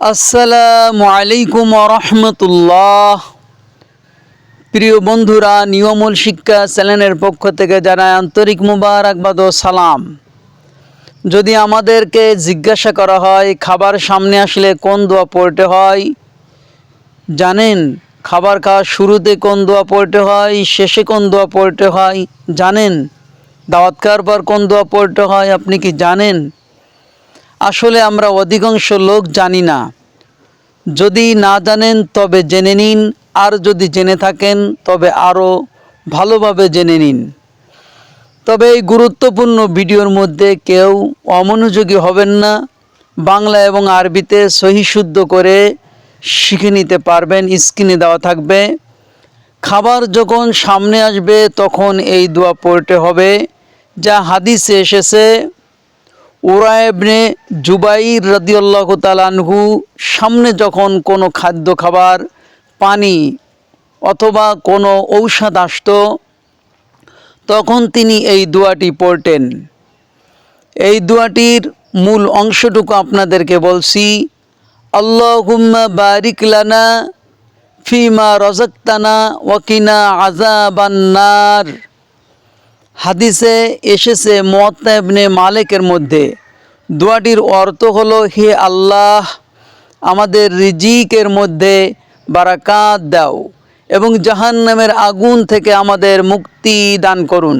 আসসালামু আলাইকুম রহমতুল্লাহ। প্রিয় বন্ধুরা, নিয়মুল শিক্ষা চ্যানেলের পক্ষ থেকে জানাই আন্তরিক মুবারকবাদ ও সালাম। যদি আমাদেরকে জিজ্ঞাসা করা হয় খাবার সামনে আসলে কোন দোয়া পড়তে হয়, জানেন? খাবার খাওয়ার শুরুতে কোন দোয়া পড়তে হয়, শেষে কোন দোয়া পড়তে হয় জানেন? দাওয়াত খাওয়ার পর কোন দোয়া পড়তে হয় আপনি কি জানেন? আসলে আমরা অধিকাংশ লোক জানি না। যদি না জানেন তবে জেনে নিন, আর যদি জেনে থাকেন তবে আরও ভালোভাবে জেনে নিন। তবে এই গুরুত্বপূর্ণ ভিডিওর মধ্যে কেউ অমনোযোগী হবেন না। বাংলা এবং আরবিতে সহি শুদ্ধ করে শিখে নিতে পারবেন। স্ক্রিনে দেওয়া থাকবে। খাবার যখন সামনে আসবে তখন এই দোয়া পড়তে হবে, যা হাদিসে এসেছে। উরা ইবনে জুবাইর রাদিয়াল্লাহু তাআলা আনহু সামনে যখন কোনো খাদ্য খাবার, পানি অথবা কোনো ঔষধ আসত, তখন তিনি এই দোয়াটি পড়তেন। এই দোয়াটির মূল অংশটুকু আপনাদেরকে বলছি। আল্লাহুম্মা বারিক লানা ফিমা রাযাকতানা ওয়াকিনা আযাবান নার। হাদিসে এসেছে মুওয়াত্তা ইবনে মালিকের মধ্যে। দোয়াটির অর্থ হলো, হে আল্লাহ, আমাদের রিজিকের মধ্যে বারাকাত দাও এবং জাহান্নামের আগুন থেকে আমাদের মুক্তি দান করুন।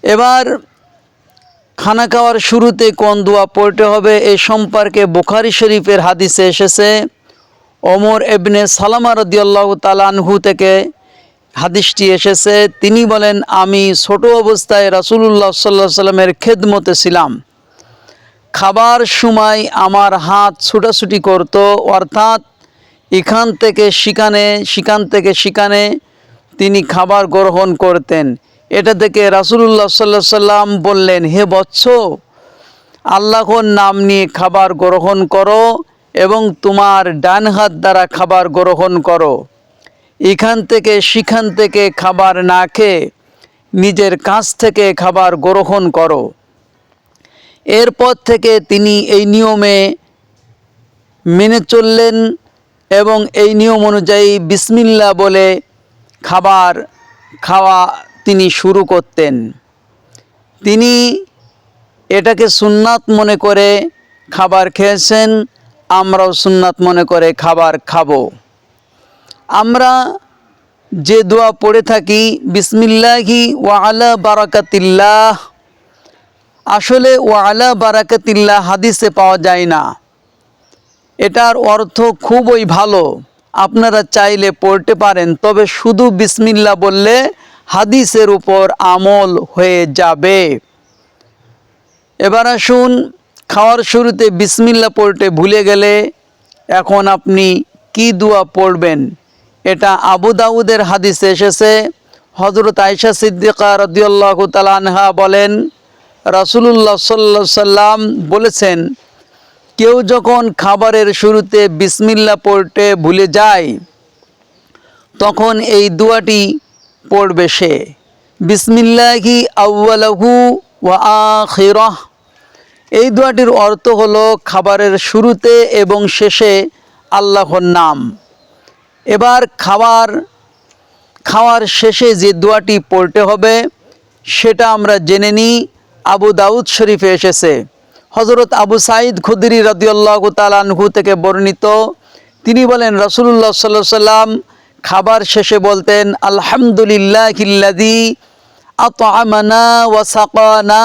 এবার খানা খাওয়ার শুরুতে কোন দোয়া পড়তে হবে এ সম্পর্কে বুখারী শরীফের হাদিসে এসেছে। ওমর ইবনে সালামা রাদিয়াল্লাহু তাআলা আনহু থেকে হাদিসটি এসেছে। তিনি বলেন, আমি ছোট অবস্থায় রাসূলুল্লাহ সাল্লাল্লাহু আলাইহি সাল্লামের খেদমতে ছিলাম। খাবার সময় আমার হাত ছুটাছুটি করত, অর্থাৎ এখান থেকে সেখানে তিনি খাবার গ্রহণ করতেন। এটা থেকে রাসূলুল্লাহ সাল্লাল্লাহু আলাইহি সাল্লাম বললেন, হে বৎস, আল্লাহর নাম নিয়ে খাবার গ্রহণ করো এবং তোমার ডান হাত দ্বারা খাবার গ্রহণ করো। এখান থেকে সেখান থেকে খাবার না খেয়ে নিজের কাছ থেকে খাবার গ্রহণ করো। এরপর থেকে তিনি এই নিয়মে মেনে চললেন এবং এই নিয়ম অনুযায়ী বিসমিল্লাহ বলে খাবার খাওয়া তিনি শুরু করতেন। তিনি এটাকে সুন্নাত মনে করে খাবার খেয়েছেন, আমরাও সুন্নাত মনে করে খাবার খাবো। আমরা যে দোয়া পড়ে থাকি বিসমিল্লাহি ওয়া আলা বারাকাতিল্লাহ, আসলে ওয়া আলা বারাকাতিল্লাহ হাদিসে পাওয়া যায় না। এটার অর্থ খুবই ভালো, আপনারা চাইলে পড়তে পারেন, তবে শুধু বিসমিল্লাহ বললে হাদিসের উপর আমল হয়ে যাবে। এবার আসুন, খাওয়ার শুরুতে বিসমিল্লাহ পড়তে ভুলে গেলে এখন আপনি কি দোয়া পড়বেন। এটা আবু দাউদের হাদিসে এসেছে। হযরত আয়েশা সিদ্দিকা রাদিয়াল্লাহু তাআলা আনহা বলেন, রাসূলুল্লাহ সাল্লাল্লাহু আলাইহি সাল্লাম বলেছেন, কেউ যখন খাবারের শুরুতে বিসমিল্লাহ পড়তে ভুলে যায় তখন এই দোয়াটি পড়বে সে, বিসমিল্লাহি আউয়ালাহু ওয়া আখিরাহ। এই দোয়াটির অর্থ হলো খাবারের শুরুতে এবং শেষে আল্লাহর নাম। এবার খাওয়ার শেষে যে দোয়াটি পড়তে হবে সেটা আমরা জেনে নিই। আবু দাউদ শরীফে এসেছে। হযরত আবু সাঈদ খুদরি রাদিয়াল্লাহু তাআলা আনহু থেকে বর্ণিত, তিনি বলেন, রাসূলুল্লাহ সাল্লাল্লাহু আলাইহি সাল্লাম খাবার শেষে বলতেন, আলহামদুলিল্লাহিল্লাযী আত'আমানা ওয়া সাকানা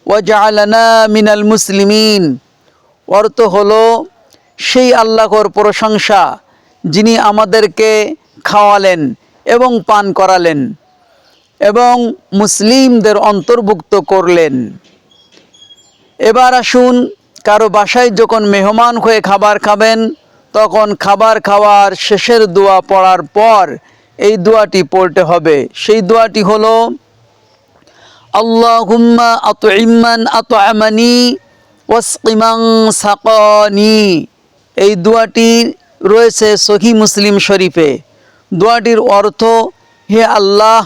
ওয়া জাআলানা মিনাল মুসলিমিন। অর্থ হলো, সেই আল্লাহর প্রশংসা যিনি আমাদেরকে খাওয়ালেন এবং পান করালেন এবং মুসলিমদের অন্তর্ভুক্ত করলেন। এবার আসুন, কারো বাসায় যখন মেহমান হয়ে খাবার খাবেন তখন খাবার খাওয়ার শেষের দোয়া পড়ার পর এই দোয়াটি পড়তে হবে। সেই দোয়াটি হলো, আল্লাহুম্মা আত'ইমান আত'আমানি ওয়াসকিমান সাকানি। এই দোয়াটি রয়েছে সহিহ মুসলিম শরীফে। দোয়াটির অর্থ, হে আল্লাহ,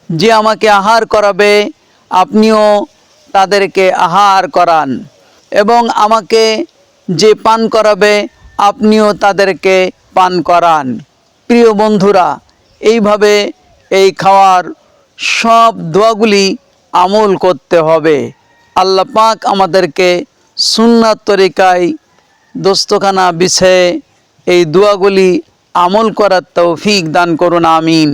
যে আমাকে আহার করাবে আপনিও তাদেরকে আহার করান এবং আমাকে যে পান করাবে আপনিও তাদেরকে পান করান। প্রিয় বন্ধুরা, এইভাবে এই খাওয়ার সব দোয়াগুলি আমল করতে হবে। আল্লাহ পাক আমাদেরকে সুন্নাত তরিকায় দস্তখানা বিছিয়ে এই দোয়াগুলি আমল করার তৌফিক দান করুন, আমিন।